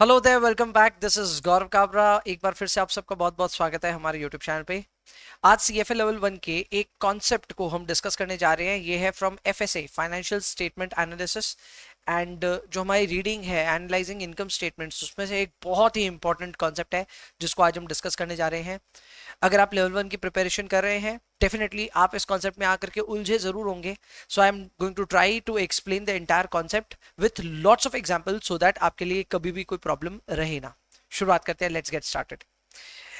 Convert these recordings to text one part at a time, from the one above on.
Hello there, welcome back. This is Gaurav Kabra. एक बार फिर से आप सबका बहुत बहुत स्वागत है हमारे यूट्यूब चैनल पे। आज सीएफए लेवल 1 के एक कॉन्सेप्ट को हम डिस्कस करने जा रहे हैं। ये है from FSA, financial statement analysis. And जो हमारी रीडिंग है एनालाइजिंग इनकम स्टेटमेंट्स, उसमें से एक बहुत ही इंपॉर्टेंट कॉन्सेप्ट है जिसको आज हम डिस्कस करने जा रहे हैं। अगर आप लेवल 1 की प्रिपरेशन कर रहे हैं, डेफिनेटली आप इस कॉन्सेप्ट में आकर के उलझे जरूर होंगे। So I am going to try to explain the entire concept with lots of example so that आपके लिए कभी भी कोई प्रॉब्लम रहे ना। शुरुआत करते हैं, लेट्स गेट स्टार्टेड।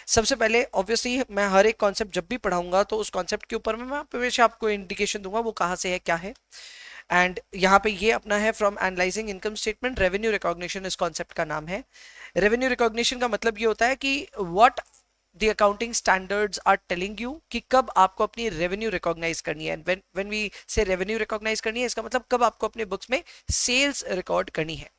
सबसे पहले ऑब्वियसली मैं हर एक कॉन्सेप्ट जब भी पढ़ाऊंगा तो उस कॉन्सेप्ट के ऊपर में मैं हमेशा आपको इंडिकेशन दूंगा वो कहाँ से है, क्या है। एंड यहाँ पे ये अपना है from analysing income statement revenue recognition, इस कॉन्सेप्ट का नाम है। रेवेन्यू रिकॉग्निशन का मतलब ये होता है कि what the accounting standards are telling you कि कब आपको अपनी रेवेन्यू रिकॉग्नाइज करनी है। when we say revenue recognise करनी है, इसका मतलब कब आपको अपने बुक्स में सेल्स रिकॉर्ड करनी है।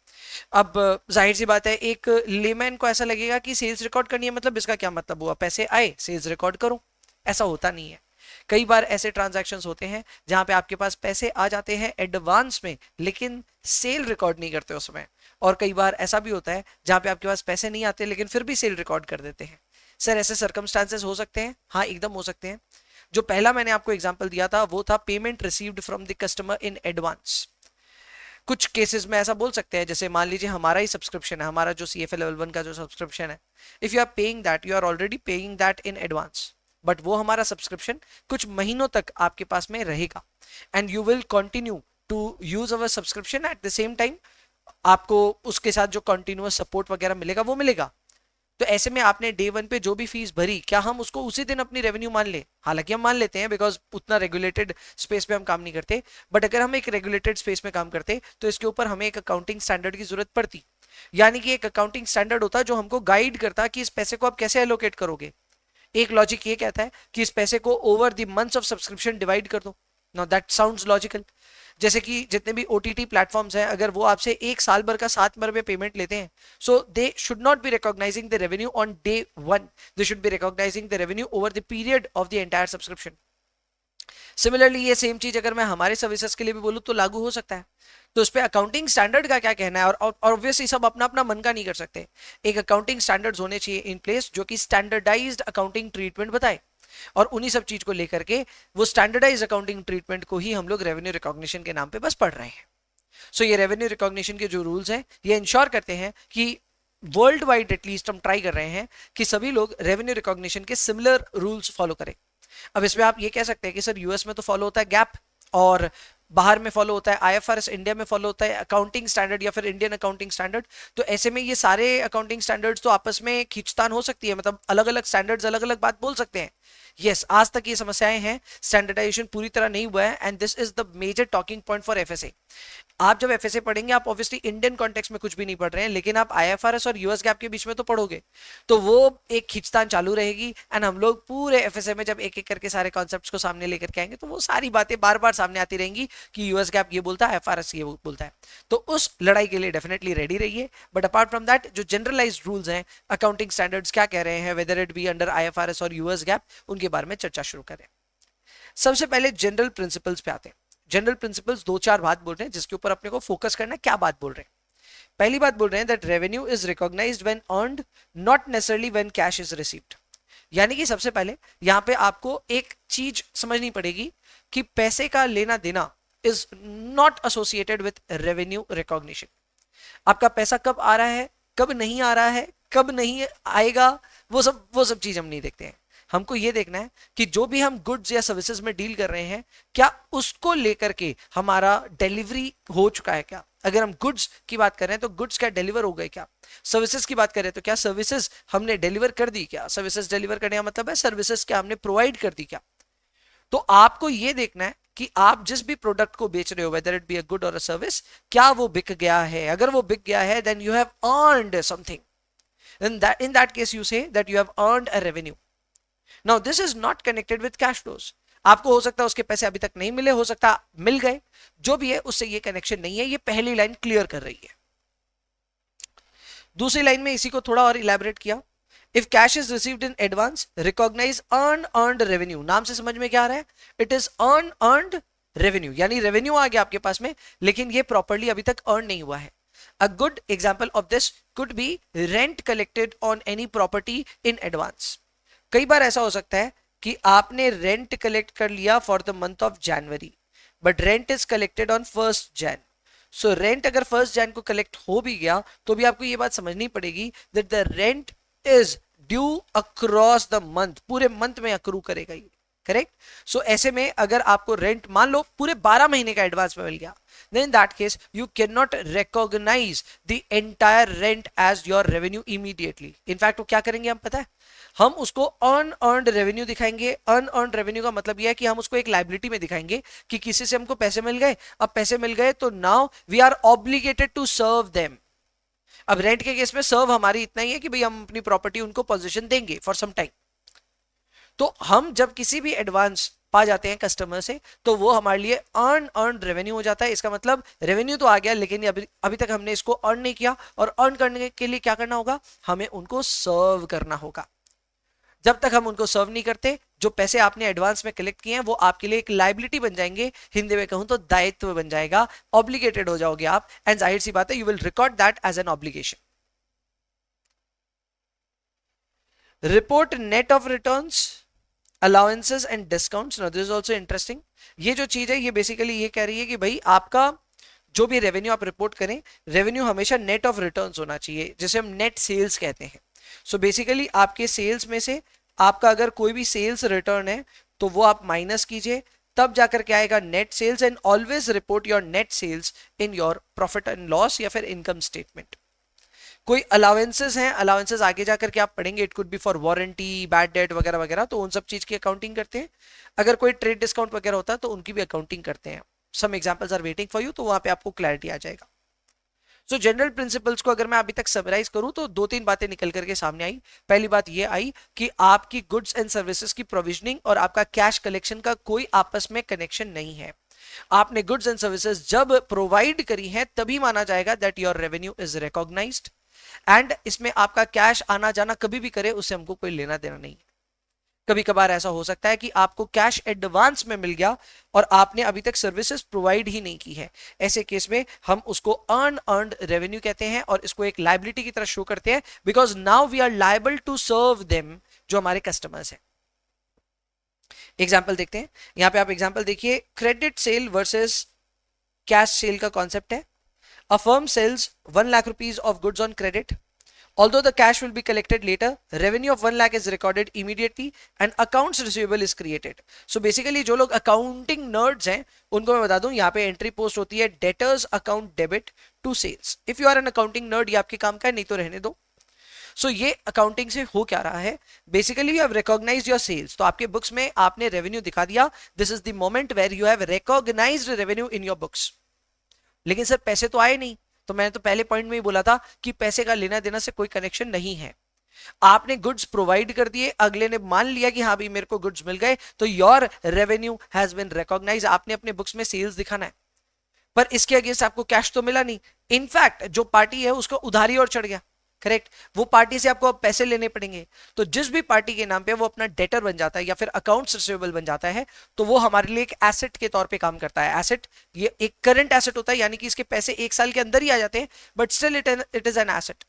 अब जाहिर सी बात है, एक लेमैन को ऐसा लगेगा कि सेल्स रिकॉर्ड करनी है मतलब इसका क्या मतलब हुआ, पैसे आए सेल्स रिकॉर्ड करो। ऐसा होता नहीं है। कई बार ऐसे ट्रांजैक्शंस होते हैं जहां पे आपके पास पैसे आ जाते हैं एडवांस में, लेकिन सेल रिकॉर्ड नहीं करते उसमें। और कई बार ऐसा भी होता है जहां पे आपके पास पैसे नहीं आते लेकिन फिर भी सेल रिकॉर्ड कर देते हैं। सर ऐसे सर्कमस्टांसेस हो सकते हैं? हाँ, एकदम हो सकते हैं। जो पहला मैंने आपको एग्जांपल दिया था वो था payment received from the customer in advance. कुछ केसेस में ऐसा बोल सकते हैं, जैसे मान लीजिए हमारा ही सब्सक्रिप्शन है, हमारा जो सीएफए लेवल 1 का जो सब्सक्रिप्शन है, if you are paying that, you are already paying that in advance, but वो हमारा सब्सक्रिप्शन कुछ महीनों तक आपके पास में रहेगा and you will continue to use our subscription at the same time. आपको उसके साथ जो कंटिन्यूअस सपोर्ट वगैरह मिलेगा वो मिलेगा। तो ऐसे में आपने डे 1 पे जो भी फीस भरी, क्या हम उसको उसी दिन अपनी रेवेन्यू मान ले? हालांकि हम मान लेते हैं बिकॉज उतना रेगुलेटेड स्पेस पे हम काम नहीं करते। बट अगर हम एक रेगुलेटेड स्पेस में काम करते तो इसके ऊपर हमें एक अकाउंटिंग स्टैंडर्ड की जरूरत पड़ती। यानी कि एक अकाउंटिंग स्टैंडर्ड होता जो हमको गाइड करता कि इस पैसे को आप कैसे एलोकेट करोगे। एक लॉजिक ये कहता है कि इस पैसे को over the months of subscription divide कर दो। Now that sounds logical. जैसे कि जितने भी ओटीटी प्लेटफॉर्म्स हैं, अगर वो आपसे एक साल भर का 7 बार में पेमेंट लेते हैं, so they should not be recognizing the revenue on day 1, they should be recognizing the revenue over the period of the entire subscription. Similarly ये सेम चीज अगर मैं हमारे सर्विसेज के लिए भी बोलूं तो लागू हो सकता है। तो उस पर अकाउंटिंग स्टैंडर्ड का क्या कहना है, और ऑब्वियसली सब अपना अपना मन का नहीं कर सकते। एक अकाउंटिंग स्टैंडर्ड्स होने चाहिए इन प्लेस जो कि स्टैंडर्डाइज्ड अकाउंटिंग ट्रीटमेंट बताए। और उन्हीं सब चीज को लेकर के वो स्टैंडर्डाइज अकाउंटिंग ट्रीटमेंट को ही हम लोग रेवेन्यू रिकॉग्निशन के नाम पे बस पढ़ रहे हैं। सो ये रेवेन्यू रिकॉग्निशन के जो रूल्स हैं ये इंश्योर करते हैं कि वर्ल्ड वाइड एटलीस्ट हम ट्राई कर रहे हैं कि सभी लोग रेवेन्यू रिकॉग्निशन के सिमिलर रूल्स फॉलो करें। अब इसमें आप ये कह सकते हैं कि सर यूएस में तो फॉलो होता है गैप, और बाहर में फॉलो होता है आईएफआरएस, इंडिया में फॉलो होता है अकाउंटिंग स्टैंडर्ड या फिर इंडियन अकाउंटिंग स्टैंडर्ड। तो ऐसे में ये सारे अकाउंटिंग स्टैंडर्ड्स तो आपस में खींचतान हो सकती है, मतलब अलग अलग स्टैंडर्ड्स अलग अलग बात बोल सकते हैं। यस, आज तक ये समस्याएं हैं, स्टैंडर्डाइजेशन पूरी तरह नहीं हुआ है and this is the major talking point for FSA. आप जब एफएसए पढ़ेंगे, आप ऑब्वियसली इंडियन कॉन्टेक्स्ट में कुछ भी नहीं पढ़ रहे हैं, लेकिन आप आईएफआरएस और यूएस गैप के बीच में तो पढ़ोगे। तो वो एक खींचतान चालू रहेगी एंड हम लोग पूरे एफएसए में जब एक एक करके सारे कॉन्सेप्ट्स को सामने लेकर के आएंगे तो वो सारी बातें बार बार सामने आती रहेंगी कि यूएस गैप ये बोलता है, आईएफआरएस ये बोलता है। तो उस लड़ाई के लिए डेफिनेटली रेडी रहिए। बट अपार्ट फ्रॉम दैट, जो जनरलाइज्ड रूल्स हैं, अकाउंटिंग स्टैंडर्ड्स क्या कह रहे हैं, whether it be under IFRS और यूएस गैप, उनके बारे में चर्चा शुरू करें। सबसे पहले जनरल प्रिंसिपल्स पे आते हैं। जनरल प्रिंसिपल्स दो चार बात बोल रहे हैं जिसके ऊपर अपने को फोकस करना है। क्या बात बोल रहे हैं? पहली बात बोल रहे हैं that revenue is recognised when earned, not necessarily when cash is received. यानी कि सबसे पहले यहां पे आपको एक चीज समझनी पड़ेगी कि पैसे का लेना देना is not associated with revenue recognition. आपका पैसा कब आ रहा है, कब नहीं आ रहा है, कब नहीं आएगा, वो सब चीज हम नहीं देखते हैं। हमको ये देखना है कि जो भी हम गुड्स या सर्विसेज में डील कर रहे हैं, क्या उसको लेकर के हमारा डिलीवरी हो चुका है क्या। अगर हम गुड्स की बात कर रहे हैं तो गुड्स क्या डिलीवर हो गए क्या। सर्विसेज की बात करें तो क्या सर्विसेज हमने डिलीवर कर दी क्या। सर्विसेज डिलीवर करने का मतलब है सर्विसेज क्या हमने प्रोवाइड कर दी क्या। तो आपको यह देखना है कि आप जिस भी प्रोडक्ट को बेच रहे हो, whether it be a good और अ सर्विस, क्या वो बिक गया है। अगर वो बिक गया है then you have earned something. In that case you say that you have earned a revenue. Now this is not connected with cash flows. आपको हो सकता है उसके पैसे अभी तक नहीं मिले, हो सकता मिल गए, जो भी है उससे ये कनेक्शन नहीं है। ये पहली लाइन क्लियर कर रही है। दूसरी लाइन में इसी को थोड़ा और इलेबोरेट किया। If cash is received in advance, recognise earned revenue. नाम से समझ में क्या आ रहा है? इट इज अर्नड रेवेन्यू, यानी रेवेन्यू आ गया आपके पास में, लेकिन ये प्रॉपरली अभी तक अर्न नहीं हुआ है। A good example of this could be rent collected on any property in advance. कई बार ऐसा हो सकता है कि आपने रेंट कलेक्ट कर लिया for the month of January, but rent is collected on 1st Jan. So rent अगर 1st Jan को कलेक्ट हो भी गया तो भी आपको ये बात समझनी पड़ेगी that the rent is due across the month, पूरे मंथ में अक्रू करेगा ये, करेक्ट. सो ऐसे में अगर आपको रेंट मान लो पूरे 12 महीने का एडवांस में मिल गया, then in that case you cannot recognize the entire rent as your revenue immediately. in fact वो क्या करेंगे हम पता है, हम उसको unearned revenue दिखाएंगे. unearned revenue का मतलब यह है कि हम उसको एक liability में दिखाएंगे कि किसी से हमको पैसे मिल गए, अब पैसे मिल गए तो now we are obligated to serve them. अब रेंट के केस में सर्व हमारी इतना ही है कि भाई हम अपनी प्रॉपर्टी उनको पोजीशन देंगे फॉर सम टाइम. तो हम जब किसी भी एडवांस पा जाते हैं कस्टमर से तो वो हमारे लिए अर्न रेवेन्यू हो जाता है. इसका मतलब रेवेन्यू तो आ गया लेकिन अभी तक हमने इसको अर्न नहीं किया, और अर्न करने के लिए क्या करना होगा, हमें उनको सर्व करना होगा. जब तक हम उनको सर्व नहीं करते, जो पैसे आपने एडवांस में कलेक्ट किए हैं वो आपके लिए एक लाइबिलिटी बन जाएंगे, हिंदी में कहूं तो दायित्व बन जाएगा, ऑब्लिगेटेड हो जाओगे आप. एंड जाहिर सी बात है you will record that as an obligation. Report net of returns, allowances and discounts. Now this is also interesting. ये जो चीज है ये बेसिकली ये कह रही है कि भाई आपका जो भी रेवेन्यू आप रिपोर्ट करें, रेवेन्यू हमेशा नेट ऑफ रिटर्न्स होना चाहिए, जिसे हम नेट सेल्स कहते हैं. सो बेसिकली आपके सेल्स में से आपका अगर कोई भी सेल्स रिटर्न है तो वो आप माइनस कीजिए, तब जाकर के आएगा net sales. And always report your net sales in your profit and loss या फिर इनकम स्टेटमेंट. कोई अलाउंसेस हैं, अलाउंसेस आगे जाकर के आप पढ़ेंगे, it could be for warranty, bad debt वगैरह वगैरह, तो उन सब चीज की अकाउंटिंग करते हैं. अगर कोई ट्रेड डिस्काउंट वगैरह होता है तो उनकी भी अकाउंटिंग करते हैं. Some examples are waiting for you, तो वहां पे आपको क्लैरिटी आ जाएगा. सो जनरल प्रिंसिपल्स को अगर मैं अभी तक समराइज करूं तो 2-3 बातें निकल करके सामने आई. पहली बात ये आई कि आपकी गुड्स एंड सर्विसेज की प्रोविजनिंग और आपका कैश कलेक्शन का कोई आपस में कनेक्शन नहीं है. आपने गुड्स एंड सर्विसेज जब प्रोवाइड करी है तभी माना जाएगा that your revenue is recognised. And इसमें आपका कैश आना जाना कभी भी करे उससे हमको कोई लेना देना नहीं. कभी कभार ऐसा हो सकता है कि आपको कैश एडवांस में मिल गया और आपने अभी तक सर्विसेज प्रोवाइड ही नहीं की है. ऐसे केस में हम उसको अर्नड रेवेन्यू कहते हैं और इसको एक लायबिलिटी की तरह शो करते हैं, because now we are liable to serve them, जो हमारे कस्टमर्स हैं. एग्जाम्पल देखते हैं. यहां पे आप एग्जाम्पल देखिए, credit sale versus cash cell का कॉन्सेप्ट है. A firm sells 1 lakh rupees of goods on credit. Although the cash will be collected later, revenue of 1 lakh is recorded immediately and accounts receivable is created. So basically जो लोग accounting nerds हैं उनको मैं बता दूं, यहाँ पे entry post होती है debtors account debit to sales. If you are an accounting nerd, ये आपके काम का है, नहीं तो रहने दो. सो ये अकाउंटिंग से हो क्या रहा है, basically you have recognised your sales. तो आपके बुक्स में आपने रेवेन्यू दिखा दिया. This is the moment where you have recognised revenue in your books. लेकिन सर पैसे तो आए नहीं, तो मैंने तो पहले पॉइंट में ही बोला था कि पैसे का लेना देना से कोई कनेक्शन नहीं है. आपने गुड्स प्रोवाइड कर दिए, अगले ने मान लिया कि हाँ भाई मेरे को गुड्स मिल गए, तो your revenue has been recognise. आपने अपने बुक्स में सेल्स दिखाना है, पर इसके अगेंस्ट आपको कैश तो मिला नहीं. इनफैक्ट जो पार्टी है उसको उधारी और चढ़ गया, करेक्ट. वो पार्टी से आपको अब पैसे लेने पड़ेंगे. तो जिस भी पार्टी के नाम पे वो अपना डेटर बन जाता है या फिर अकाउंट्स रिसीवेबल बन जाता है, तो वो हमारे लिए एक एसेट के तौर पे काम करता है. एसेट ये एक करंट एसेट होता है, यानी कि इसके पैसे 1 साल के अंदर ही आ जाते हैं, but still it is an asset.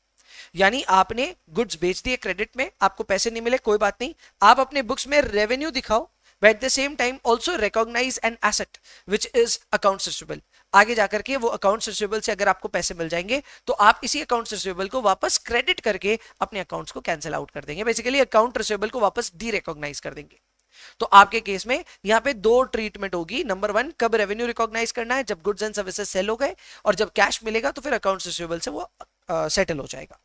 यानी आपने गुड्स बेच दिए क्रेडिट में, आपको पैसे नहीं मिले, कोई बात नहीं, आप अपने बुक्स में रेवेन्यू दिखाओ, but at the same time also recognize an asset which is accounts receivable. आगे जाकर के वो अकाउंट्स रिसीवेबल से अगर आपको पैसे मिल जाएंगे तो आप इसी अकाउंट्स रिसीवेबल को वापस क्रेडिट करके अपने अकाउंट्स को कैंसिल आउट कर देंगे. बेसिकली अकाउंट रिसीवेबल को वापस डी रिकॉग्नाइज कर देंगे. तो आपके केस में यहाँ पे 2 ट्रीटमेंट होगी. नंबर 1, कब रेवेन्यू रिकॉग्नाइज करना है, जब गुड्स एंड सर्विसेज सेल हो गए, और जब कैश मिलेगा तो फिर अकाउंट्स रिसीवेबल से वो सेटल हो जाएगा.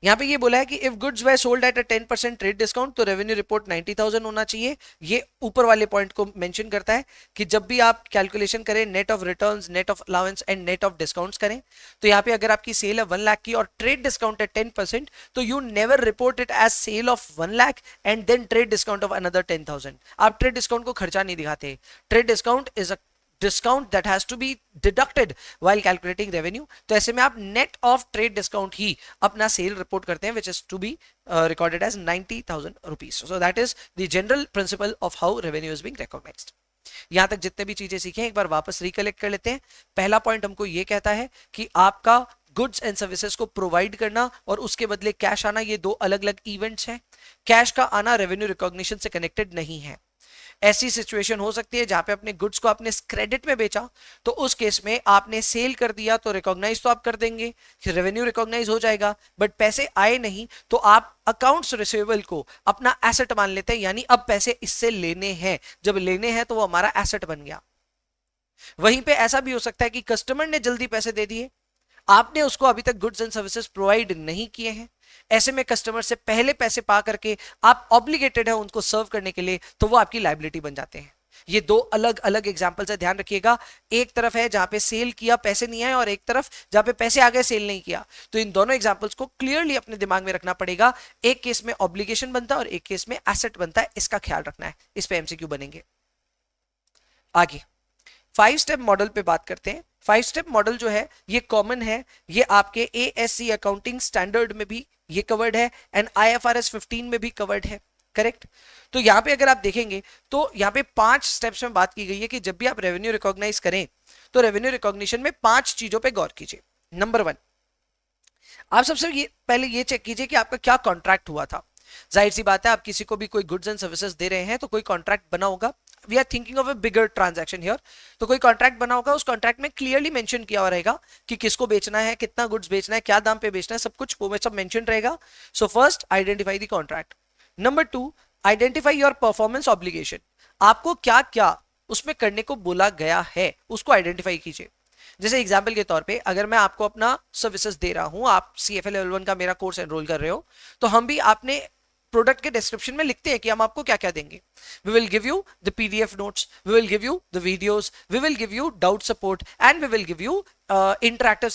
यहाँ पे ये बोला है कि if goods way sold at a 10% trade discount तो रेवेन्यू रिपोर्ट 90,000 होना चाहिए. ये ऊपर वाले पॉइंट को मेंशन करता है कि जब भी आप कैलकुलेशन करें net of returns, net of allowance and net of discounts करें, तो यहाँ पे अगर आपकी सेल है 1 लाख की और ट्रेड डिस्काउंट है 10%, तो you never report it as sale of 1 lakh and then trade discount of another 10,000. आप ट्रेड डिस्काउंट को खर्चा नहीं दिखाते. Trade discount is a discount that has to be deducted while calculating revenue. तो ऐसे में आप नेट ऑफ ट्रेड डिस्काउंट ही अपना सेल रिपोर्ट करते हैं, which is to be recorded as 90,000 rupees. So that is the general principle of how revenue is being recognized. यहां तक जितने भी चीजें सीखे एक बार वापस रिकलेक्ट कर लेते हैं। पहला पॉइंट हमको ये कहता है कि आपका गुड्स एंड सर्विसेज को प्रोवाइड करना और उसके बदले कैश आना, ये दो अलग अलग इवेंट्स हैं। कैश का आना रेवेन्यू रिकॉग्निशन से कनेक्टेड नहीं है। ऐसी सिचुएशन हो सकती है जहां पे अपने गुड्स को आपने क्रेडिट में बेचा, तो उस केस में आपने सेल कर दिया तो रिकॉग्नाइज तो आप कर देंगे, रेवेन्यू रिकॉग्नाइज हो जाएगा, बट पैसे आए नहीं तो आप अकाउंट्स रिसीवेबल को अपना एसेट मान लेते हैं, यानी अब पैसे इससे लेने हैं। जब लेने हैं तो वो हमारा एसेट बन गया। वहीं पे ऐसा भी हो सकता है कि कस्टमर ने जल्दी पैसे दे दिए, आपने उसको अभी तक गुड्स एंड सर्विसेज प्रोवाइड नहीं किए हैं, ऐसे में कस्टमर से पहले पैसे पा करके आप ऑब्लिगेटेड है उनको सर्व करने के लिए, तो वो आपकी लायबिलिटी बन जाते हैं। ये दो अलग अलग एग्जांपल्स है, ध्यान रखिएगा। एक तरफ है जहां पे सेल किया पैसे नहीं आए, और एक तरफ जहां पे पैसे आ गए सेल नहीं किया। तो इन दोनों एग्जांपल्स को क्लियरली अपने दिमाग में रखना पड़ेगा। एक केस में ऑब्लिगेशन बनता है और एक केस में एसेट बनता है, इसका ख्याल रखना है। इस पे एमसीक्यू बनेंगे। आगे 5 स्टेप मॉडल पे बात करते हैं। 5 स्टेप मॉडल जो है ये कॉमन है, ये आपके ASC अकाउंटिंग स्टैंडर्ड में भी ये कवर्ड है एंड IFRS 15 में भी कवर्ड है, करेक्ट। तो यहां पे अगर आप देखेंगे तो यहां पे 5 स्टेप्स में बात की गई है कि जब भी आप रेवेन्यू रिकॉग्नाइज करें तो रेवेन्यू रिकॉग्निशन में 5 चीजों पे गौर कीजिए। नंबर 1, आप सबसे पहले ये चेक कीजिए कि आपका क्या कॉन्ट्रैक्ट हुआ था। जाहिर सी बात है, आप किसी को भी कोई गुड्स एंड सर्विसेज दे रहे हैं तो कोई कॉन्ट्रैक्ट बना होगा। We are thinking of a bigger transaction here. तो कोई कॉन्ट्रैक्ट बना होगा, उस कॉन्ट्रैक्ट में क्लियरली मेंशन किया हुआ रहेगा कि किसको बेचना है, कितना गुड्स बेचना है, क्या दाम पे बेचना है, सब कुछ वो में सब मेंशन रहेगा। So first identify the contract. Number 2, identify your performance obligation. आपको क्या क्या उसमें करने को बोला गया है उसको आइडेंटिफाई कीजिए। जैसे एग्जाम्पल के तौर पे अगर मैं आपको अपना सर्विसेज दे रहा हूं, आप CFA लेवल 1 का मेरा कोर्स एनरोल कर रहे हो, तो हम भी आपने प्रोडक्ट के डिस्क्रिप्शन में लिखते हैं कि हम आपको क्या क्या देंगे। We will give you the PDF notes, we will give you the videos, we will give you doubt support and we will give you interactive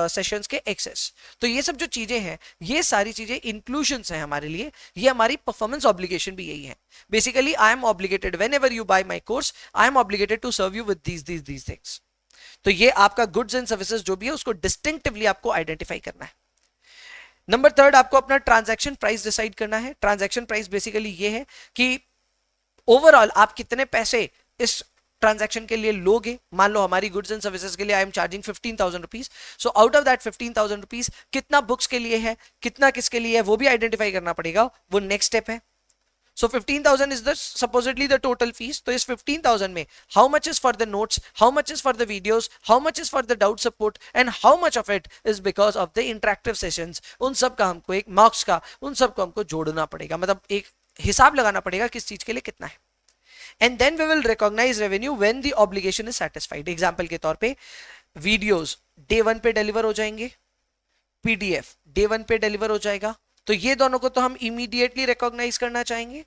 sessions के एक्सेस। तो ये सब जो चीजें हैं, ये सारी चीजें इंक्लूजन्स हैं हमारे लिए। ये हमारी परफॉर्मेंस ऑब्लिगेशन भी यही है। Basically I am obligated whenever you buy my course, I am obligated to serve you with these things. तो ये आपका गुड्स एंड सर्विसेज जो भी है उसको डिस्टिंक्टिवली आपको आइडेंटिफाई करना है। नंबर 3, आपको अपना ट्रांजैक्शन प्राइस डिसाइड करना है। ट्रांजैक्शन प्राइस बेसिकली ये है कि ओवरऑल आप कितने पैसे इस ट्रांजैक्शन के लिए लोगे। मान लो हमारी गुड्स एंड सर्विसेज के लिए I am charging 15,000 rupees. So out of that 15,000 rupees कितना बुक्स के लिए है, कितना किसके लिए है, वो भी आइडेंटिफाई करना पड़ेगा। वो नेक्स्ट स्टेप है। So 15,000 is the supposedly the total fees. तो इस 15,000 में how much is for the notes, how much is for the videos, how much is for the doubt support and how much of it is because of the interactive sessions। उन सब का हमको एक marks का, उन सब को हमको जोड़ना पड़ेगा, मतलब एक हिसाब लगाना पड़ेगा किस चीज के लिए कितना है। And then we will recognize revenue when the obligation is satisfied। Example के तौर पे वीडियोस डे 1 पे डिलीवर हो जाएंगे, PDF डे 1 पे डिलीवर हो जाएगा, तो ये दोनों को तो हम इमीडिएटली रिकॉग्नाइज करना चाहेंगे,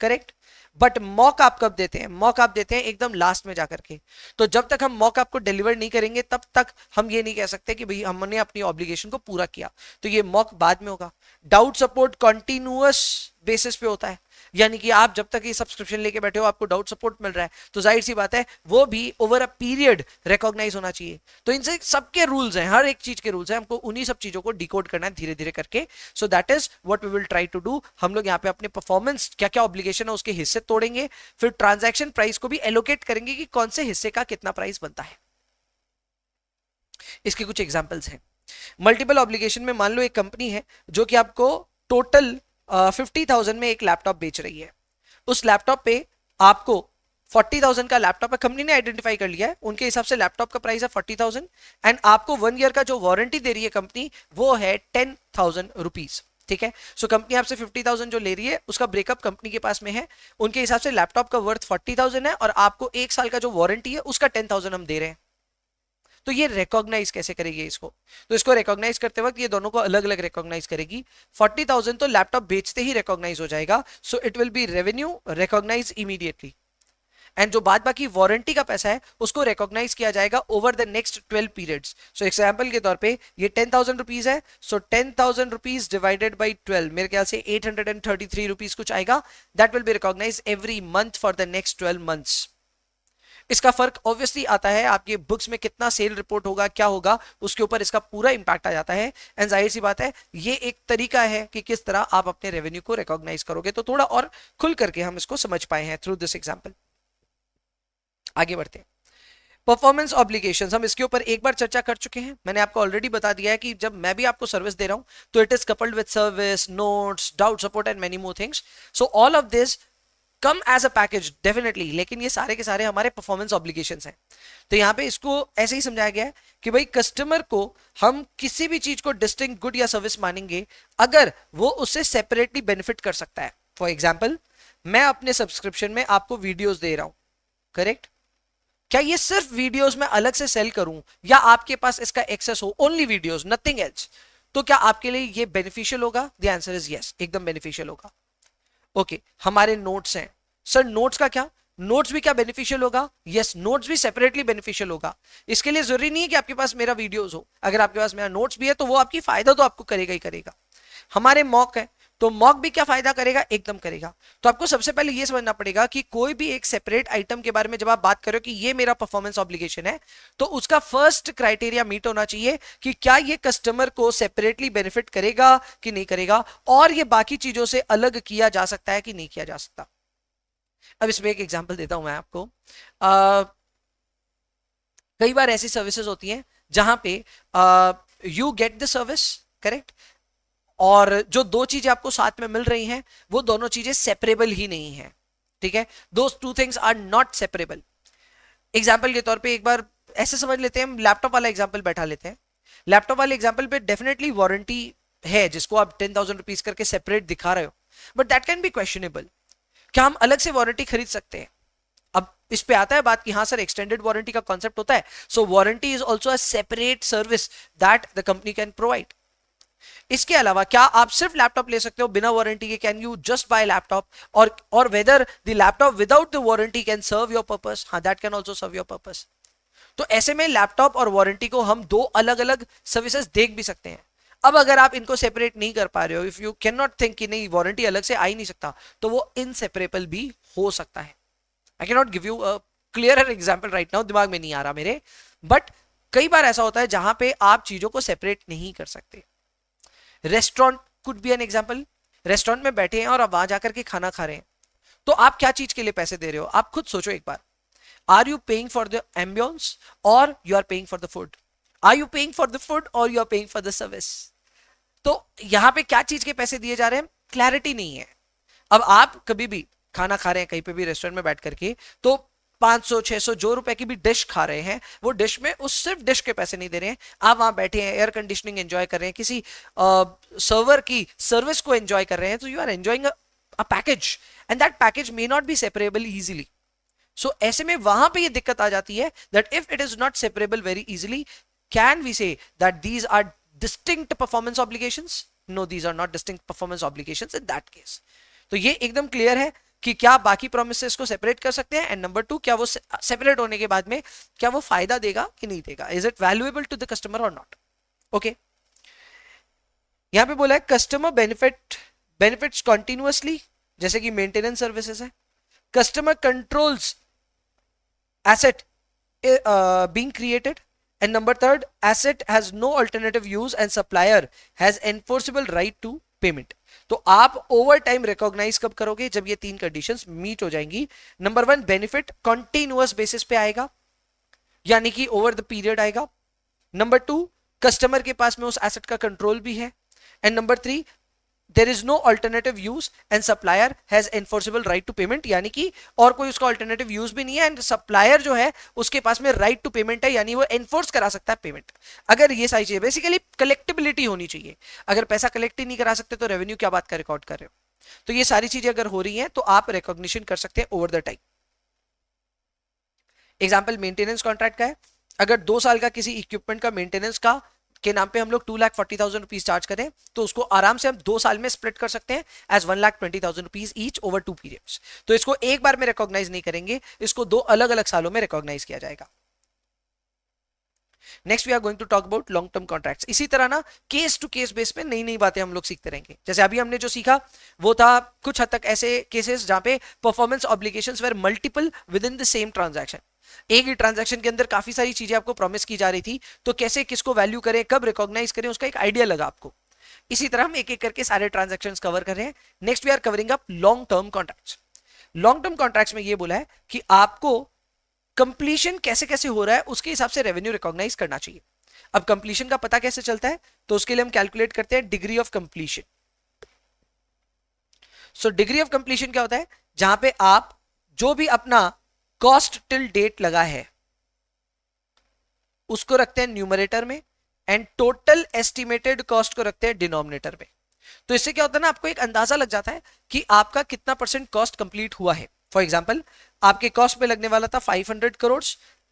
करेक्ट। बट मॉक आप कब देते हैं? मॉक आप देते हैं एकदम लास्ट में जाकर के। तो जब तक हम मॉक आपको डिलीवर नहीं करेंगे तब तक हम ये नहीं कह सकते कि भाई हमने अपनी ऑब्लिगेशन को पूरा किया। तो ये मॉक बाद में होगा। डाउट सपोर्ट कंटिन्यूअस बेसिस पे होता है, यानी कि आप जब तक ये सब्सक्रिप्शन लेके बैठे हो आपको डाउट सपोर्ट मिल रहा है, तो जाहिर सी बात है वो भी ओवर अ पीरियड रिकॉग्नाइज होना चाहिए। तो इनसे सबके रूल्स हैं, हर एक चीज के रूल्स हैं, हमको उन्हीं सब चीजों को डिकोड करना है धीरे धीरे करके। So that is what we will try to do. हम लोग यहाँ पे अपने परफॉर्मेंस क्या क्या ऑब्लिगेशन है उसके हिस्से तोड़ेंगे, फिर ट्रांजैक्शन प्राइस को भी एलोकेट करेंगे कि कौन से हिस्से का कितना प्राइस बनता है। इसके कुछ एग्जाम्पल्स हैं। मल्टीपल ऑब्लिगेशन में मान लो एक कंपनी है जो कि आपको टोटल 50,000 में एक लैपटॉप बेच रही है। उस लैपटॉप पे आपको 40,000 का लैपटॉप है, कंपनी ने आइडेंटिफाई कर लिया है, उनके हिसाब से लैपटॉप का प्राइस है 40,000 एंड आपको 1 ईयर का जो वारंटी दे रही है कंपनी वो है 10,000 रुपीज। ठीक है। सो कंपनी आपसे 50,000 जो ले रही है उसका ब्रेकअप कंपनी के पास में है, उनके हिसाब से लैपटॉप का वर्थ 40,000 है और आपको 1 साल का जो वारंटी है उसका 10,000 हम दे रहे हैं। तो ये रिकॉग्नाइज कैसे करेगी इसको? तो इसको रिकॉग्नाइज करते वक्त ये दोनों को अलग अलग रिकॉग्नाइज करेगी। 40,000 तो लैपटॉप बेचते ही रिकॉग्नाइज हो जाएगा, so it will be revenue recognise immediately. And जो बाद बाकी वारंटी का पैसा है उसको रिकॉग्नाइज किया जाएगा over the next 12 periods. So example के तौर पे ये 10,000 रुपीज है, सो 10,000 रुपीज डिवाइडेड बाई 12 मेरे ख्याल से 833 रुपीज कुछ आएगा। That will be recognise every month for the next 12 months. इसका फर्क ऑब्वियसली आता है आपके बुक्स में कितना सेल रिपोर्ट होगा, क्या होगा, उसके ऊपर इसका पूरा इंपैक्ट आ जाता है। एंड जाहिर सी बात है ये एक तरीका है कि किस तरह आप अपने रेवेन्यू को रिकॉग्नाइज करोगे। तो थोड़ा और खुल करके हम इसको समझ पाए हैं थ्रू दिस एग्जांपल। आगे बढ़ते हैं। परफॉर्मेंस ऑब्लिगेशंस, हम इसके ऊपर एक बार चर्चा कर चुके हैं। मैंने आपको ऑलरेडी बता दिया है कि जब मैं भी आपको सर्विस दे रहा हूं तो it is coupled with service, notes, doubt support and many more things. So all of this come as a package definitely, लेकिन ये सारे के सारे हमारे परफॉर्मेंस ऑब्लिगेशंस हैं। तो यहाँ पे इसको ऐसे ही समझाया गया है कि भाई कस्टमर को हम किसी भी चीज को डिस्टिंक्ट गुड या सर्विस मानेंगे अगर वो उससे सेपरेटली बेनिफिट कर सकता है। फॉर एग्जाम्पल, मैं अपने सब्सक्रिप्शन में आपको वीडियोस दे रहा हूं, करेक्ट? क्या ये सिर्फ वीडियोस में अलग से सेल करूं या आपके पास इसका एक्सेस हो, ओनली वीडियोस नथिंग एल्स, तो क्या आपके लिए ये बेनिफिशियल होगा? द आंसर इज यस, एकदम बेनिफिशियल होगा। ओके, हमारे नोट्स हैं सर, नोट्स का क्या? नोट्स भी क्या बेनिफिशियल होगा? यस, नोट्स भी सेपरेटली बेनिफिशियल होगा। इसके लिए जरूरी नहीं है कि आपके पास मेरा वीडियोस हो, अगर आपके पास मेरा नोट्स भी है तो वो आपकी फायदा तो आपको करेगा ही करेगा। हमारे मॉक है, तो मॉक भी क्या फायदा करेगा? एकदम करेगा। तो आपको सबसे पहले ये समझना पड़ेगा कि कोई भी एक सेपरेट आइटम के बारे में जब आप बात करो कि ये मेरा परफॉर्मेंस ऑब्लिगेशन है, तो उसका फर्स्ट क्राइटेरिया मीट होना चाहिए कि क्या ये कस्टमर को सेपरेटली बेनिफिट करेगा कि नहीं करेगा, और ये बाकी चीजों से अलग किया जा सकता है कि नहीं किया जा सकता। अब इसमें एक एग्जांपल देता हूं मैं आपको। कई बार ऐसी सर्विसेज होती हैं जहां पे you get the service, correct, और जो दो चीजें आपको साथ में मिल रही हैं वो दोनों चीजें सेपरेबल ही नहीं है, ठीक है? Those two things are not separable. Example के तौर पे एक बार ऐसे समझ लेते हैं, हम लैपटॉप वाला एग्जाम्पल बैठा लेते हैं। लैपटॉप वाले एग्जाम्पल पे डेफिनेटली वारंटी है जिसको आप 10,000 रुपीज करके सेपरेट दिखा रहे हो, but that can be questionable. क्या हम अलग से वारंटी खरीद सकते हैं? अब इस पे आता है बात कि हाँ सर, एक्सटेंडेड वारंटी का कॉन्सेप्ट होता है, so warranty is also a separate service that the company can provide. इसके अलावा क्या आप सिर्फ लैपटॉप ले सकते हो बिना वारंटी के? Can you just buy laptop? और whether the laptop without the warranty can serve your purpose? हाँ, that can also serve your purpose. तो ऐसे में लैपटॉप और वारंटी को हम दो अलग अलग सर्विसेज देख भी सकते हैं। अब अगर आप इनको सेपरेट नहीं कर पा रहे हो, if you can not think कि नहीं वारंटी अलग से आ ही नहीं सकता, तो वो इनसेपरेबल भी हो सकता है। I can not give you a clear example right now, दिमाग में नहीं आ रहा मेरे, बट कई बार ऐसा होता है जहां पे आप चीजों को सेपरेट नहीं कर सकते। Restaurant could be an example. Restaurant में बैठे हैं और आप वहां जाकर के खाना खा रहे हैं, तो आप क्या चीज के लिए पैसे दे रहे हो? आप खुद सोचो एक बार। Are you paying for the ambience और you are paying for the food? Are you paying for the food और you are paying for the service? तो यहां पे क्या चीज के पैसे दिए जा रहे हैं, क्लैरिटी नहीं है। अब आप कभी भी खाना खा रहे हैं कहीं पे भी रेस्टोरेंट में बैठ करके, तो 500 600 जो रुपए की भी डिश खा रहे हैं, वो डिश में उस सिर्फ डिश के पैसे नहीं दे रहे हैं। आप वहां बैठे हैं, एयर कंडीशनिंग एंजॉय कर रहे हैं, किसी सर्वर की सर्विस को एंजॉय कर रहे हैं, तो you are enjoying a package and that package may not be separable easily. So ऐसे में वहां पे ये दिक्कत आ जाती है that if it is not separable very easily, can we say that these are distinct performance obligations? No, these are not distinct performance obligations in that case. तो ये एकदम क्लियर है कि क्या बाकी प्रोमिसेस को सेपरेट कर सकते हैं, एंड नंबर 2, क्या वो सेपरेट होने के बाद में क्या वो फायदा देगा कि नहीं देगा? Is it valuable to the customer और नॉट? ओके, यहां पे बोला है कस्टमर बेनिफिट्स कंटिन्यूअसली, जैसे कि मेंटेनेंस सर्विसेज है। Customer controls asset being created, and number 3, asset has no alternative use and supplier has enforceable right to payment। तो आप ओवर टाइम रिकॉग्नाइज कब करोगे? जब ये तीन कंडीशंस मीट हो जाएंगी। नंबर 1, बेनिफिट कॉन्टिन्यूअस बेसिस पे आएगा, यानी कि ओवर द पीरियड आएगा। नंबर 2, कस्टमर के पास में उस एसेट का कंट्रोल भी है। And number 3, there is no alternative use and supplier has enforceable right to payment, यानी कि और कोई उसका अल्टरनेटिव यूज भी नहीं है, एंड सप्लायर जो है उसके पास में राइट टू पेमेंट है, यानी वो एनफोर्स करा सकता है पेमेंट। अगर ये सारी चीजें, बेसिकली कलेक्टिबिलिटी होनी चाहिए। अगर पैसा कलेक्ट ही नहीं करा सकते तो रेवेन्यू क्या बात का रिकॉर्ड कर रहे हो? तो ये सारी चीजें अगर हो रही हैं तो आप रिकॉग्निशन कर सकते हैं over the time. Example maintenance contract का है। अगर 2 साल का किसी इक्विपमेंट का मेंटेनेंस का के नाम पे हम लोग 2,40,000 रुपीज चार्ज करें, तो उसको आराम से हम 2 साल में स्प्लिट कर सकते हैं as 1,20,000 rupees each over 2 periods. तो इसको एक बार में रिकॉग्नाइज नहीं करेंगे, इसको 2 अलग अलग सालों में रिकॉग्नाइज किया जाएगा। Next we are going to talk about long term contracts. इसी तरह ना केस टू केस बेस पे नई नई बातें हम लोग सीखते रहेंगे। जैसे अभी हमने जो सीखा वो था कुछ हद तक ऐसे केसेस जहां पे performance obligations were multiple within the same transaction. एक ही ट्रांजैक्शन के अंदर काफी सारी चीजें आपको प्रॉमिस की जा रही थी, तो कैसे किसको वैल्यू करें, कब रिकॉग्नाइज करें, उसका एक आइडिया लगा आपको। इसी तरह हम एक एक करके सारे ट्रांजैक्शंस कवर कर रहे हैं। Next we are covering up long term contracts. Long term contracts में ये बोला है कि आपको कंप्लीशन कैसे कैसे हो रहा है उसके हिसाब से रेवेन्यू रिकॉग्नाइज करना चाहिए। अब कंप्लीशन का पता कैसे चलता है, तो उसके लिए हम कैलकुलेट करते हैं degree of completion. So degree of completion क्या होता है, जहां पे आप जो भी अपना कॉस्ट टिल डेट लगा है उसको रखते हैं न्यूमरेटर में एंड टोटल एस्टिमेटेड कॉस्ट को रखते हैं डिनोमिनेटर में। तो इससे क्या होता है ना, आपको एक अंदाजा लग जाता है कि आपका कितना परसेंट कॉस्ट कंप्लीट हुआ है। फॉर एग्जांपल आपके कॉस्ट में लगने वाला था 500 करोड़,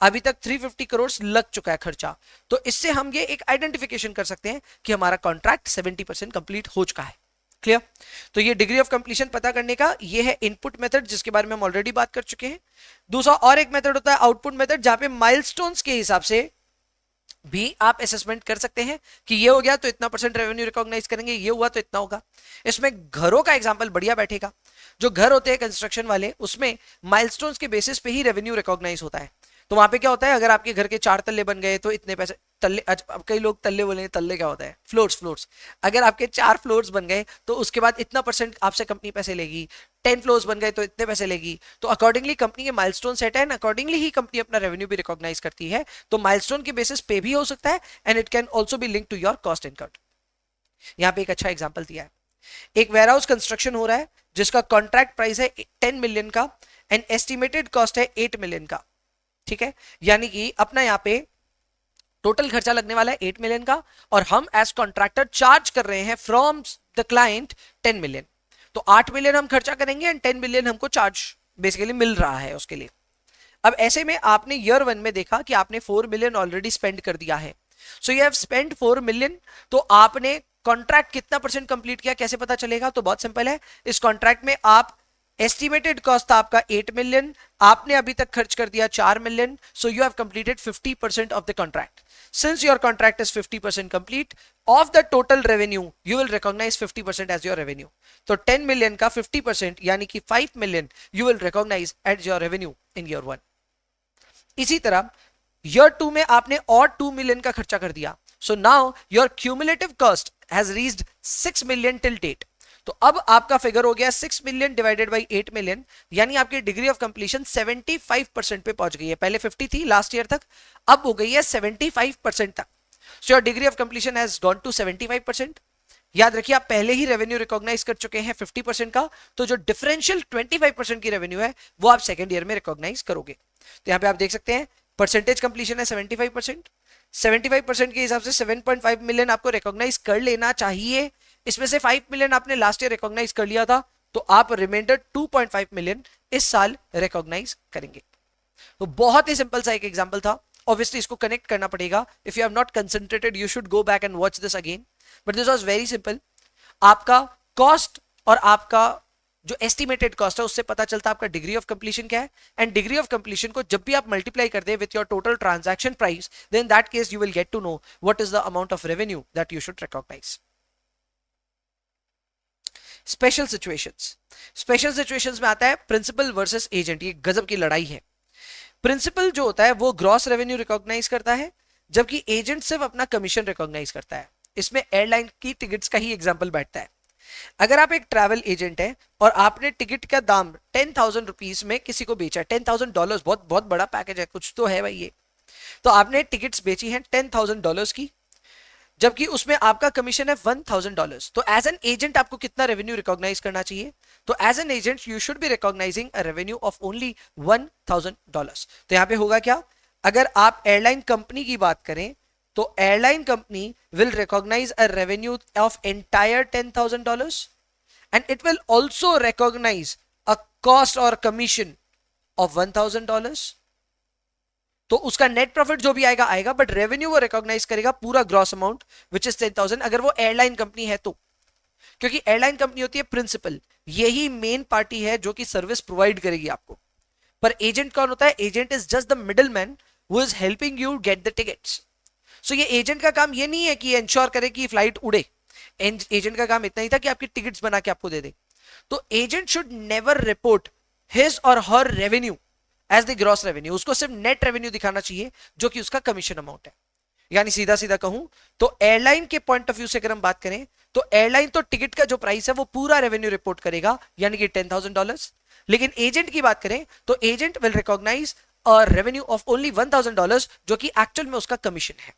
अभी तक 350 करोड़ लग चुका है खर्चा। तो इससे हम ये एक आइडेंटिफिकेशन कर सकते हैं कि हमारा कॉन्ट्रैक्ट 70% कंप्लीट हो चुका है। क्लियर? तो ये डिग्री ऑफ कंप्लीशन पता करने का ये है इनपुट मेथड, जिसके बारे में हम ऑलरेडी बात कर चुके हैं। दूसरा और एक मेथड होता है आउटपुट मेथड, जहां पे माइलस्टोन्स के हिसाब से भी आप असेसमेंट कर सकते हैं कि ये हो गया तो इतना परसेंट रेवेन्यू रिकॉग्नाइज करेंगे, ये हुआ तो इतना होगा। इसमें घरों का एग्जांपल बढ़िया बैठेगा। जो घर होते हैं कंस्ट्रक्शन वाले, उसमें माइलस्टोन्स के बेसिस पे ही रेवेन्यू रिकॉग्नाइज होता है। तो वहां पे क्या होता है, अगर आपके घर के 4 तल्ले बन गए तो इतने पैसे, तल्ले अब कई लोग तल्ले बोलेंगे, तल्ले क्या होता है, फ्लोर्स। अगर आपके 4 फ्लोर्स बन गए तो उसके बाद इतना परसेंट आपसे कंपनी पैसे लेगी। 10 फ्लोर्स बन गए तो इतने पैसे लेगी। तो अकॉर्डिंगली कंपनी के माइलस्टोन सेट है, अकॉर्डिंगली ही कंपनी अपना रेवेन्यू भी रिकॉग्नाइज करती है। तो माइलस्टोन के बेसिस पे भी हो सकता है and it can also be link to your cost income. यहां पे एक अच्छा एग्जांपल दिया है, एक वेयरहाउस कंस्ट्रक्शन हो रहा है जिसका कॉन्ट्रैक्ट प्राइस है 10 मिलियन का एंड एस्टिमेटेड कॉस्ट है 8 मिलियन का। ठीक है, यानी कि अपना यहाँ पे टोटल खर्चा लगने वाला है 8 मिलियन का और हम एज कॉन्ट्रैक्टर चार्ज कर रहे हैं फ्रॉम द क्लाइंट 10 मिलियन। तो 8 मिलियन हम खर्चा करेंगे एंड 10 मिलियन हमको चार्ज बेसिकली मिल रहा है उसके लिए। अब ऐसे में आपने ईयर 1 में देखा कि आपने 4 मिलियन ऑलरेडी स्पेंड कर दिया है। सो यू हैव स्पेंड 4 मिलियन। तो आपने कॉन्ट्रैक्ट कितना परसेंट कंप्लीट किया, कैसे पता चलेगा? तो बहुत सिंपल है, इस कॉन्ट्रैक्ट में आप एस्टिमेटेड कॉस्ट था आपका 8 मिलियन, आपने अभी तक खर्च कर दिया 4 million. So you have completed 50% of the contract. Since your contract is 50% complete of the total revenue, you will recognise 50% as your revenue. तो 10 मिलियन का 50% यानी कि 5 million you will recognise as your revenue in year 1। इसी तरह year 2 में आपने और 2 million का खर्चा कर दिया। So now your cumulative cost has reached 6 million till date. तो अब आपका फिगर हो गया 6 मिलियन डिवाइडेड बाई 8 मिलियन, यानी आपकी डिग्री ऑफ कंप्लीशन 75% पे पहुंच गई है। पहले 50 थी लास्ट ईयर तक, अब हो गई है 75% तक। So your degree of completion has gone to 75%। याद रखिए आप पहले ही रेवेन्यू रिकॉग्नाइज कर चुके हैं 50% का, तो जो डिफरेंशियल 25% की रेवेन्यू है वो आप सेकेंड ईयर में रिकॉग्नाइज करोगे। तो यहां पे आप देख सकते हैं परसेंटेज कंप्लीशन है 75%। 75% के हिसाब से 7.5 मिलियन आपको रिकॉग्नाइज कर लेना चाहिए। इसमें से 5 मिलियन आपने लास्ट ईयर रिकॉग्नाइज कर लिया था, तो आप रिमाइंडर 2.5 मिलियन इस साल रिकॉग्नाइज करेंगे। तो बहुत ही सिंपल सा एक एग्जांपल था। ऑब्वियसली इसको कनेक्ट करना पड़ेगा। If you have not concentrated you should go back and watch this again, but this was very simple. आपका कॉस्ट और आपका जो एस्टिमेटेड कॉस्ट है उससे पता चलता है आपका डिग्री ऑफ कंप्लीशन क्या है। एंड डिग्री ऑफ कंप्लीशन को जब भी आप मल्टीप्लाई कर दे with your total transaction price, then that case you will get to know what is the amount of revenue that you should recognize. Special situations में आता है प्रिंसिपल वर्सेस एजेंट। ये गजब की लड़ाई है। प्रिंसिपल जो होता है वो ग्रॉस रेवेन्यू रिकॉग्नाइज करता है, जबकि एजेंट सिर्फ अपना कमीशन रिकॉग्नाइज करता है। इसमें एयरलाइन की टिकट्स का ही एग्जांपल बैठता है। अगर आप एक ट्रैवल एजेंट है और आपने टिकट का दाम 10,000 रुपीज में किसी को बेचा है, $10,000, बहुत बहुत बड़ा पैकेज है, कुछ तो है भाई ये। तो आपने टिकट्स बेची हैं $10,000 की, जबकि उसमें आपका कमीशन है $1,000। तो एज एन एजेंट आपको कितना रेवेन्यू रिकॉग्नाइज करना चाहिए? तो as an agent you should be recognising a revenue of only $1,000। तो यहां पे होगा क्या, अगर आप एयरलाइन कंपनी की बात करें तो airline company will recognise a revenue of entire $10,000 and it will also recognise a cost और कमीशन ऑफ $1,000। तो उसका नेट प्रॉफिट जो भी आएगा आएगा, बट रेवेन्यू वो रिकॉग्नाइज करेगा पूरा ग्रॉस अमाउंट विच इज 10,000, अगर वो एयरलाइन कंपनी है तो। क्योंकि एयरलाइन कंपनी होती है प्रिंसिपल, यही मेन पार्टी है जो कि सर्विस प्रोवाइड करेगी आपको। पर एजेंट कौन होता है? Agent is just the middle man who is helping you get the tickets. So ये एजेंट का काम ये नहीं है कि इंश्योर करे कि फ्लाइट उड़े। एजेंट का काम इतना ही था कि आपकी टिकट्स बना के आपको दे दे। तो agent should never report his or her revenue as the gross revenue. उसको सिर्फ नेट रेवेन्यू दिखाना चाहिए जो कि उसका कमीशन अमाउंट है। यानी सीधा सीधा कहूं तो एयरलाइन के पॉइंट ऑफ व्यू से अगर हम बात करें तो एयरलाइन तो टिकट का जो प्राइस है वो पूरा रेवेन्यू रिपोर्ट करेगा, यानी कि $10,000। लेकिन एजेंट की बात करें तो agent will recognise a revenue of only $1000 जो कि एक्चुअल में उसका कमीशन है।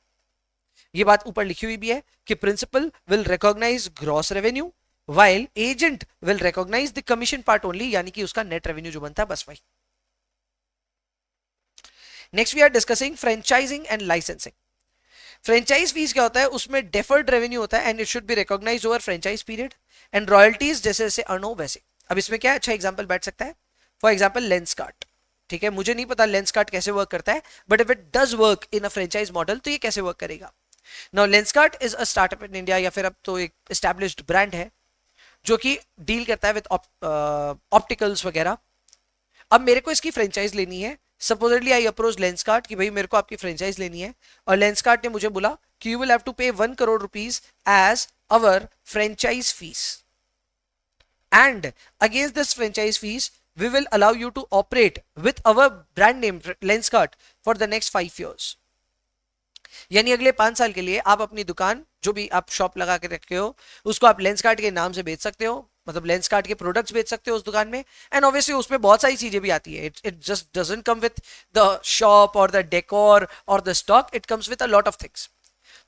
ये बात ऊपर लिखी हुई भी है कि principal will recognise gross revenue while agent will recognise the commission part only, यानी कि उसका नेट रेवेन्यू जो बनता है बस वही। Next we are discussing franchising and licensing. Franchise fees क्या होता है, उसमें डेफर्ड रेवेन्यू होता है and it should be recognise over franchise period and royalties जैसे जैसे अर्न हो वैसे। अब इसमें क्या अच्छा एग्जांपल बैठ सकता है, फॉर एग्जांपल लेंसकार्ट। ठीक है, मुझे नहीं पता लेंसकार्ट कैसे वर्क करता है, but if it does work in a franchise model तो ये कैसे वर्क करेगा। Now Lenskart is a startup in India, या फिर अब तो एक एस्टैब्लिश्ड ब्रांड है जो कि डील करता है विद ऑप्टिकल्स वगैरह। अब मेरे को इसकी फ्रेंचाइज लेनी है। सपोजिटली आई अप्रोच लेंसकार्ट कि भाई मेरे को आपकी फ्रेंचाइज लेनी है, और लेंसकार्ट ने मुझे बोला कि you will have to pay 1 crore rupees as our franchise fees, and against this franchise fees we will allow you to operate with our brand name Lenskart for the next 5 years। यानी अगले 5 साल के लिए आप अपनी दुकान जो भी आप शॉप लगा के रखे हो उसको आप लेंसकार्ट के नाम से बेच सकते हो, मतलब लेंसकार्ट के प्रोडक्ट्स बेच सकते हो उस दुकान में। एंड ऑब्वियसली उसमें बहुत सारी चीजें भी आती है, it just doesn't come with the shop और द डेकोर और the stock, it comes with a lot of things.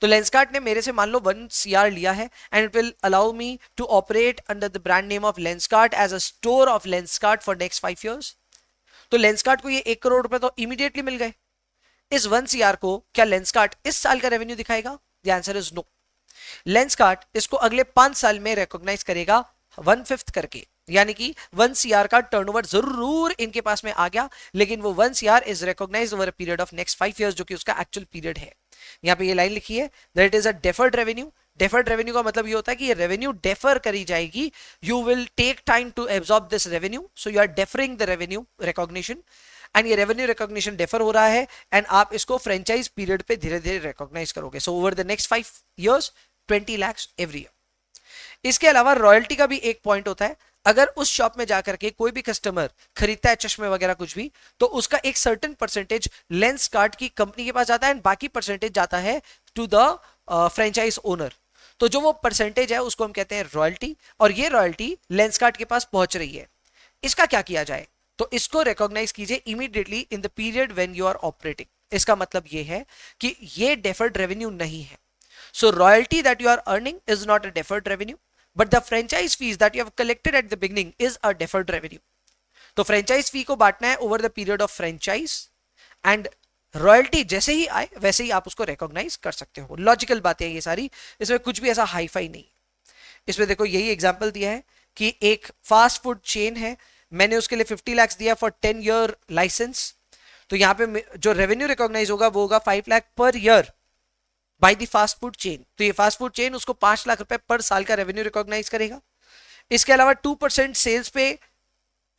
तो लेंसकार्ट ने मेरे से मान लो 1 CR लिया है and it will allow me to operate under the brand name of Lenskart as a store of Lenskart for next 5 years। तो Lenskart को ये 1 करोड़ रुपए तो इमीडिएटली मिल गए। इस 1 CR को क्या लेंसकार्ट इस साल का रेवेन्यू दिखाएगा? The answer is no. Lenskart इसको अगले 5 साल में रिकॉग्नाइज करेगा 1/5 करके, यानी कि 1 CR का टर्नओवर जरूर इनके पास में आ गया, लेकिन वो 1 CR is recognised over a period of next 5 years, जो कि उसका एक्चुअल पीरियड है। यहाँ पे ये लाइन लिखी है that it is a deferred revenue. Deferred revenue का मतलब ये होता है कि ये रेवेन्यू डेफर करी जाएगी, you will take time to absorb this revenue, so you are deferring the revenue recognition, and ये रेवेन्यू रिकॉग्निशन डेफर हो रहा है एंड आप इसको फ्रेंचाइज पीरियड पे धीरे धीरे रिकॉग्नाइज करोगे। So over the next 5 years 20 lakhs every year. इसके अलावा रॉयल्टी का भी एक पॉइंट होता है, अगर उस शॉप में जाकर के कोई भी कस्टमर खरीदता है चश्मे वगैरह कुछ भी, तो उसका एक सर्टेन परसेंटेज लेंसकार्ट की कंपनी के पास जाता है एंड बाकी परसेंटेज जाता है टू द फ्रेंचाइज ओनर। तो जो वो परसेंटेज है उसको हम कहते हैं रॉयल्टी, और ये रॉयल्टी लेंसकार्ट के पास पहुंच रही है। इसका क्या किया जाए, तो इसको रिकॉग्नाइज कीजिए immediately in the period when you are operating. इसका मतलब ये है कि ये डेफर्ड रेवेन्यू नहीं है। So royalty that you are earning is not a deferred revenue, but the franchise fees that you have collected at the beginning is a deferred revenue। तो franchise fee को बांटना है over the period of franchise, and royalty जैसे ही आए वैसे ही आप उसको recognise कर सकते हो। लॉजिकल बातें हैं ये सारी, इसमें कुछ भी ऐसा हाई फाई नहीं। इसमें देखो यही एग्जांपल दिया है कि एक फास्ट फूड चेन है, मैंने उसके लिए 50 lakhs दिया फॉर 10 year लाइसेंस, तो यहाँ पे जो रेवेन्यू रिकॉग्नाइज होगा वो होगा 5 lakh per year by the fast food chain. तो ये फास्ट फूड चेन उसको 5 लाख रुपए पर साल का रेवेन्यू रिकॉग्नाइज करेगा। इसके अलावा 2% सेल्स पे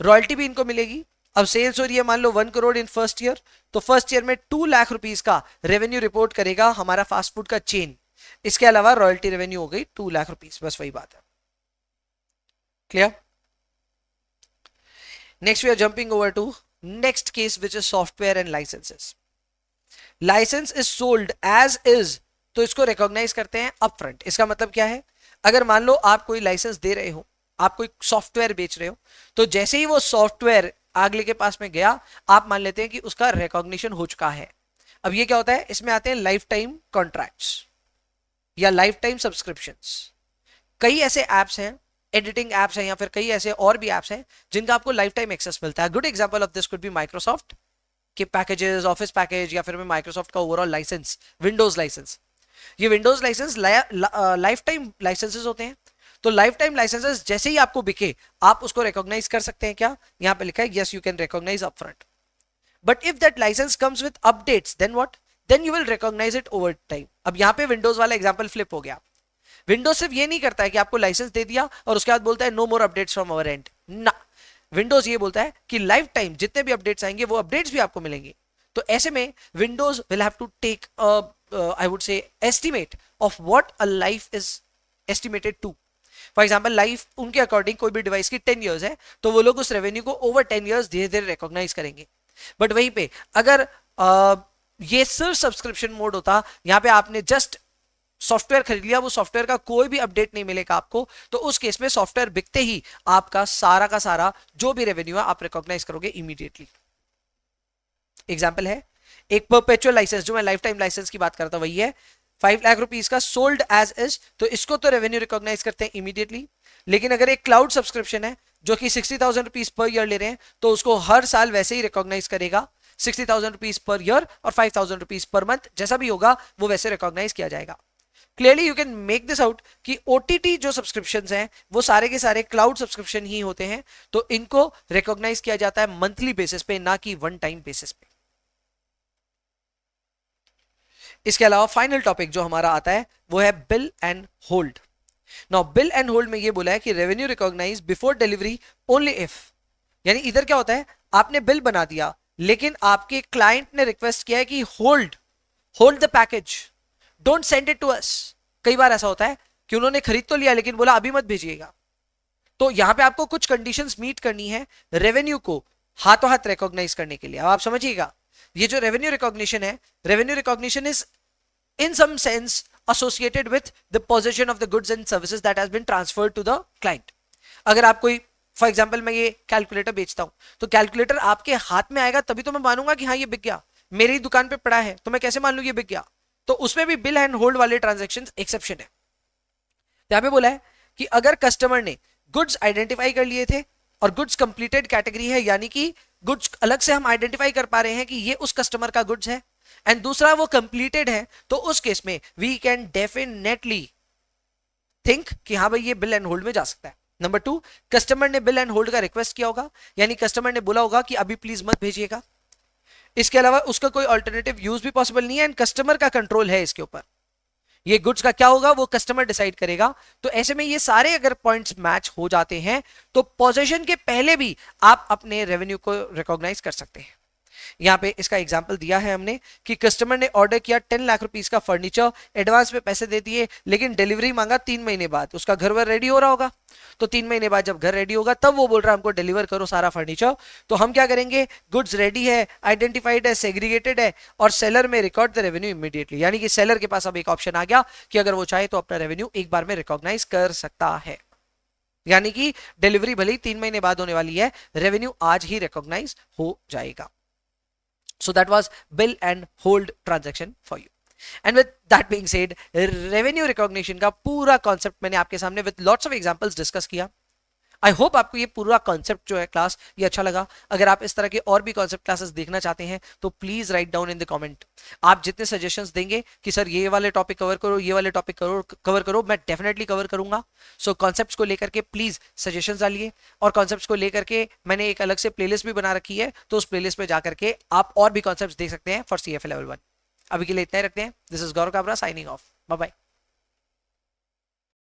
रॉयल्टी भी इनको मिलेगी। अब सेल्स हो रही है मान लो 1 करोड़ इन फर्स्ट ईयर, तो फर्स्ट ईयर में 2 लाख रुपीस का रेवेन्यू रिपोर्ट करेगा हमारा फास्ट फूड का चेन। इसके अलावा रॉयल्टी रेवेन्यू हो गई 2 लाख रुपीस, बस वही बात है। Clear? Next we are jumping over to next case which is software and licenses. License is sold as is, तो इसको रिकॉग्नाइज करते हैं अपफ्रंट। इसका मतलब क्या है, अगर मान लो आप कोई लाइसेंस दे रहे हो, आप कोई सॉफ्टवेयर बेच रहे हो, तो जैसे ही वो सॉफ्टवेयर अगले के पास में गया, आप मान लेते हैं कि उसका रिकॉग्निशन हो चुका है। अब ये क्या होता है, इसमें आते हैं लाइफ टाइम कॉन्ट्रैक्ट्स या लाइफ टाइम सब्सक्रिप्शंस। कई ऐसे एप्स हैं, एडिटिंग एप्स हैं, या फिर कई ऐसे और भी एप्स हैं जिनका आपको लाइफ टाइम एक्सेस मिलता है। Good example of this could be Microsoft के पैकेजेस, ऑफिस पैकेज, या फिर माइक्रोसॉफ्ट का ओवरऑल लाइसेंस, विंडोज लाइसेंस। ये Windows license life time licenses होते हैं। तो लाइफ टाइम लाइसेंसेस जैसे ही आपको बिके, आप उसको रिकॉग्नाइज कर सकते हैं। क्या यहाँ पे लिखा है, yes you can recognise upfront, but if that license comes with updates then what, then you will recognise it over time. अब यहाँ पे विंडोज वाला एग्जांपल फ्लिप हो गया। विंडोज सिर्फ ये नहीं करता है कि आपको लाइसेंस दे दिया और उसके बाद बोलता है no more updates from our end, ना, विंडोज ये बोलता है कि लाइफ टाइम जितने भी अपडेट्स आएंगे वो अपडेट्स भी आपको मिलेंगे। तो ऐसे में Windows will have to take I would say estimate of what a life is estimated to। For example life उनके अकॉर्डिंग कोई भी डिवाइस की 10 years है, तो वो लोग उस रेवेन्यू को ओवर 10 years धीरे धीरे रिकॉग्नाइज करेंगे। बट वहीं पे अगर ये सिर्फ सब्सक्रिप्शन मोड होता, यहाँ पे आपने जस्ट सॉफ्टवेयर खरीद लिया, वो सॉफ्टवेयर का कोई भी अपडेट नहीं मिलेगा आपको, तो उस केस में सॉफ्टवेयर बिकते ही आपका सारा का सारा जो भी रेवेन्यू है आप रिकॉग्नाइज करोगे इमीडिएटली। एग्जाम्पल है एक परपेचुअल लाइसेंस, जो मैं लाइफ टाइम लाइसेंस की बात करता हूं वही है, 5 लाख रुपीज का सोल्ड एज इज, तो इसको तो रेवेन्यू रिकॉग्नाइज करते हैं इमीडिएटली। लेकिन अगर एक क्लाउड सब्सक्रिप्शन है जो कि 60,000 रुपीज पर ईयर ले रहे हैं, तो उसको हर साल वैसे ही रिकॉग्नाइज करेगा, 60,000 रुपीज पर ईयर और 5,000 रुपीज पर मंथ, जैसा भी होगा वो वैसे रिकॉग्नाइज किया जाएगा। Clearly you can make this out कि ओटीटी जो सब्सक्रिप्शन हैं वो सारे के सारे क्लाउड सब्सक्रिप्शन ही होते हैं, तो इनको रिकॉग्नाइज किया जाता है मंथली बेसिस पे, ना कि वन टाइम बेसिस पे। इसके अलावा फाइनल टॉपिक जो हमारा आता है वो है bill and hold. Now bill and hold में ये बोला है कि revenue recognise before delivery only if, यानी इधर क्या होता है, आपने बिल बना दिया लेकिन आपके क्लाइंट ने रिक्वेस्ट किया है कि hold hold the package, don't send it to us. कई बार ऐसा होता है कि उन्होंने खरीद तो लिया लेकिन बोला अभी मत भेजिएगा, तो यहां पे आपको कुछ कंडीशंस मीट करनी है रेवेन्यू को हाथों हाथ रिकॉग्नाइज करने के लिए। अब आप समझिएगा, ये जो रेवेन्यू रिकॉग्निशन है, revenue recognition is in some sense associated with the possession of the goods and services that has been transferred to the client। अगर आप कोई फॉर एग्जाम्पल मैं ये कैलकुलेटर बेचता हूं, तो कैलकुलेटर आपके हाथ में आएगा तभी तो मैं मानूंगा कि हाँ ये बिक गया, मेरी दुकान पे पड़ा है तो मैं कैसे मान लूं ये बिक गया। तो उसमें भी बिल एंड होल्ड वाले ट्रांजेक्शन एक्सेप्शन है। यहां पे बोला है कि अगर कस्टमर ने गुड्स आइडेंटिफाई कर लिए थे और गुड्स कंप्लीटेड कैटेगरी है, यानी कि गुड्स अलग से हम आइडेंटिफाई कर पा रहे हैं कि ये उस कस्टमर का गुड्स है, एंड दूसरा वो कंप्लीटेड है, तो उस केस में वी कैन डेफिनेटली थिंक कि हाँ भाई ये बिल एंड होल्ड में जा सकता है। नंबर 2, कस्टमर ने बिल एंड होल्ड का रिक्वेस्ट किया होगा, यानी कस्टमर ने बोला होगा कि अभी प्लीज मत भेजिएगा। इसके अलावा उसका कोई ऑल्टरनेटिव यूज भी पॉसिबल नहीं है, एंड कस्टमर का कंट्रोल है इसके ऊपर, ये गुड्स का क्या होगा वो कस्टमर डिसाइड करेगा। तो ऐसे में ये सारे अगर पॉइंट्स मैच हो जाते हैं तो पोजीशन के पहले भी आप अपने रेवेन्यू को रिकॉग्नाइज कर सकते हैं। यहां पे इसका एग्जांपल दिया है हमने कि कस्टमर ने ऑर्डर किया 10 लाख रुपीस का फर्नीचर, एडवांस में पैसे दे दिए, लेकिन डिलीवरी मांगा 3 महीने बाद। उसका घर वर रेडी हो रहा होगा, तो 3 महीने बाद जब घर रेडी होगा तब वो बोल रहा है हमको डिलीवर करो सारा फर्नीचर। तो हम क्या करेंगे, गुड्स रेडी है, आइडेंटिफाइड है, सेग्रीगेटेड है, और सेलर में रिकॉर्ड द रेवेन्यू इमीडिएटली, यानी कि सेलर के पास अब एक ऑप्शन आ गया कि अगर वो चाहे तो अपना रेवेन्यू एक बार में रिकॉग्नाइज कर सकता है। यानी कि डिलीवरी भले ही 3 महीने बाद होने वाली है, रेवेन्यू आज ही रिकॉग्नाइज हो जाएगा। So that was bill and hold transaction for you. And with that being said, revenue recognition का पूरा concept मैंने आपके सामने with lots of examples discuss किया। आई होप आपको ये पूरा कॉन्सेप्ट जो है क्लास ये अच्छा लगा। अगर आप इस तरह के और भी कॉन्सेप्ट क्लासेस देखना चाहते हैं तो please write down in the comment. आप जितने सजेशंस देंगे कि सर ये वाले टॉपिक कवर करो, ये वाले टॉपिक कवर करो, मैं डेफिनेटली कवर करूंगा। सो कॉन्सेप्ट्स को लेकर के प्लीज सजेशंस डालिए, और कॉन्सेप्ट्स को लेकर के मैंने एक अलग से प्लेलिस्ट भी बना रखी है, तो उस प्लेलिस्ट पे जाकर के आप और भी कॉन्सेप्ट्स देख सकते हैं फॉर CFA लेवल 1। अभी के लिए इतना ही रखते हैं। This is Gaurav Kabra signing off. Bye bye.